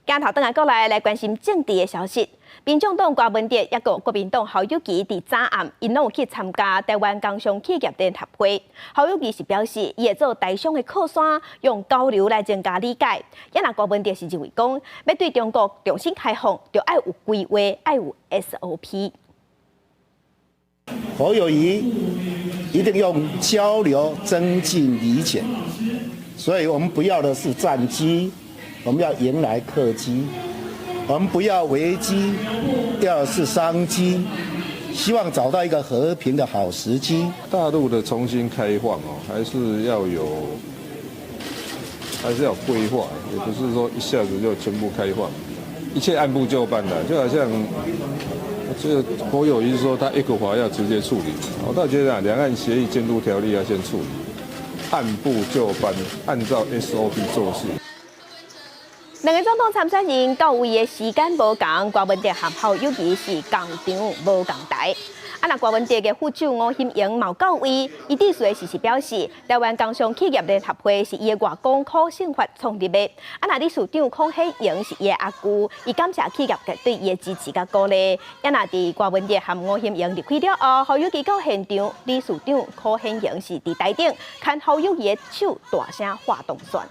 镜头转来过来关心政治的消息。民众党郭文哲也个国民党侯友宜伫早暗，因拢有去参加台湾工商企业联合会。侯友宜是表示，伊会做台商的靠山，用交流来增加理解。也若郭文哲是认为讲，要对中国重新开放，就要有规划，要有 SOP。侯友宜一定用交流增进理解，所以我们不要的是战机，我们要迎来客机。我们不要危机，要的是商机，希望找到一个和平的好时机。大陆的重新开放还是要有规划，也不是说一下子就全部开放，一切按部就班的。就好像这个侯友宜说他一个华要直接处理，我倒觉得两岸协议监督条例要先处理，按部就班，按照 SOP 做事。两个总统参选人到位的时间无同，郭文哲和侯友宜是共场无共台。若郭文哲的副手吴欣盈冇到位，伊致辞的时是表示，台湾工商企业联合会是伊的外公柯信发创立的。若理事长柯显盈是伊的阿舅，伊感谢企业界对伊的支持甲鼓励。若伫郭文哲和吴欣盈离开了后，侯友宜到现场，理事长柯显盈是伫台顶牵侯友宜的手，大声发动算。